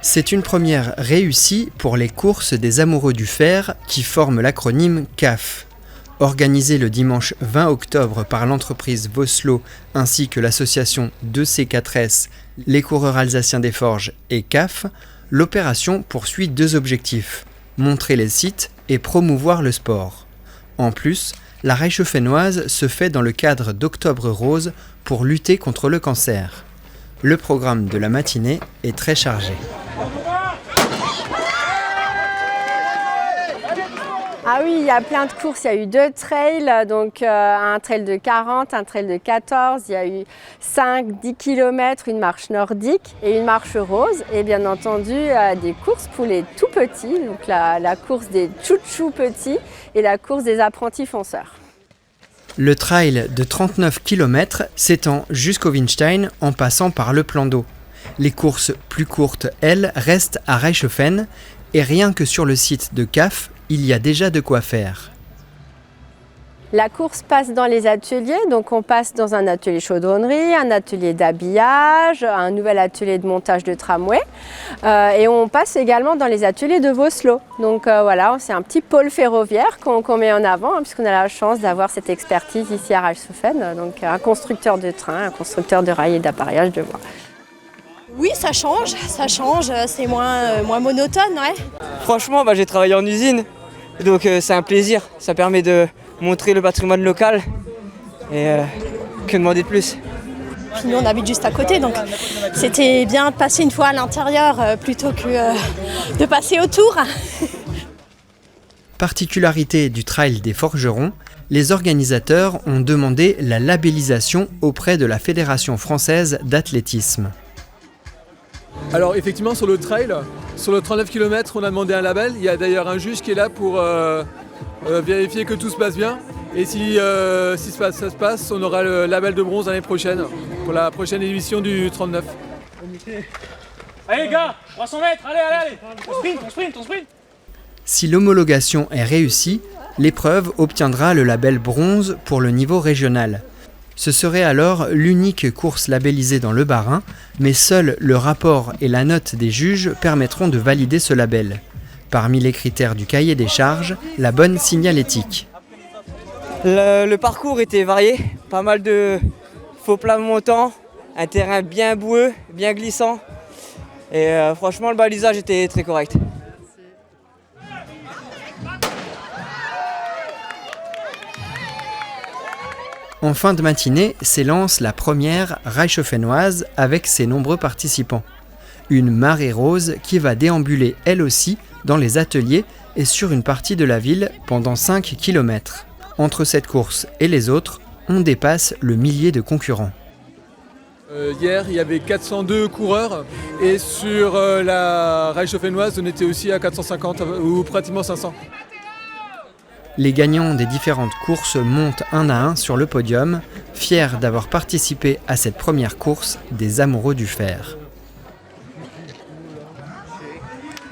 C'est une première réussie pour les courses des amoureux du fer qui forment l'acronyme CAF. Organisée le dimanche 20 octobre par l'entreprise Vossloh ainsi que l'association 2C4S, les coureurs alsaciens des Forges et CAF, l'opération poursuit deux objectifs, montrer les sites et promouvoir le sport. En plus, la Reichshoffennoise se fait dans le cadre d'Octobre Rose pour lutter contre le cancer. Le programme de la matinée est très chargé. Ah oui, il y a plein de courses. Il y a eu 2 trails, donc un trail de 40, un trail de 14. Il y a eu 5-10 km, une marche nordique et une marche rose. Et bien entendu, des courses pour les tout petits, donc la course des chouchous petits et la course des apprentis fonceurs. Le trail de 39 km s'étend jusqu'au Winstein en passant par le plan d'eau. Les courses plus courtes, elles, restent à Reichshoffen et rien que sur le site de CAF, il y a déjà de quoi faire. La course passe dans les ateliers, donc on passe dans un atelier chaudronnerie, un atelier d'habillage, un nouvel atelier de montage de tramway et on passe également dans les ateliers de Vossloh. Donc voilà, c'est un petit pôle ferroviaire qu'on met en avant puisqu'on a la chance d'avoir cette expertise ici à Reichshoffen, donc un constructeur de train, un constructeur de rails et d'appareillage de voies. Oui, ça change, c'est moins monotone, ouais. Franchement, j'ai travaillé en usine, donc c'est un plaisir. Ça permet de montrer le patrimoine local et que demander de plus. Puis nous, on habite juste à côté, donc c'était bien de passer une fois à l'intérieur plutôt que de passer autour. Particularité du trail des forgerons, les organisateurs ont demandé la labellisation auprès de la Fédération française d'athlétisme. Alors effectivement sur le trail, sur le 39 km on a demandé un label, il y a d'ailleurs un juge qui est là pour vérifier que tout se passe bien et si ça se passe, on aura le label de bronze l'année prochaine pour la prochaine édition du 39. Allez les gars, 300 mètres, allez, on sprint. Si l'homologation est réussie, l'épreuve obtiendra le label bronze pour le niveau régional. Ce serait alors l'unique course labellisée dans le Bas-Rhin, mais seul le rapport et la note des juges permettront de valider ce label. Parmi les critères du cahier des charges, la bonne signalétique. Le parcours était varié, pas mal de faux plats montants, un terrain bien boueux, bien glissant. Et franchement, le balisage était très correct. En fin de matinée s'élance la première Reichshoffennoise avec ses nombreux participants. Une marée rose qui va déambuler elle aussi dans les ateliers et sur une partie de la ville pendant 5 km. Entre cette course et les autres, on dépasse le millier de concurrents. Hier, il y avait 402 coureurs et sur la Reichshoffennoise, on était aussi à 450 ou pratiquement 500. Les gagnants des différentes courses montent un à un sur le podium, fiers d'avoir participé à cette première course des amoureux du fer.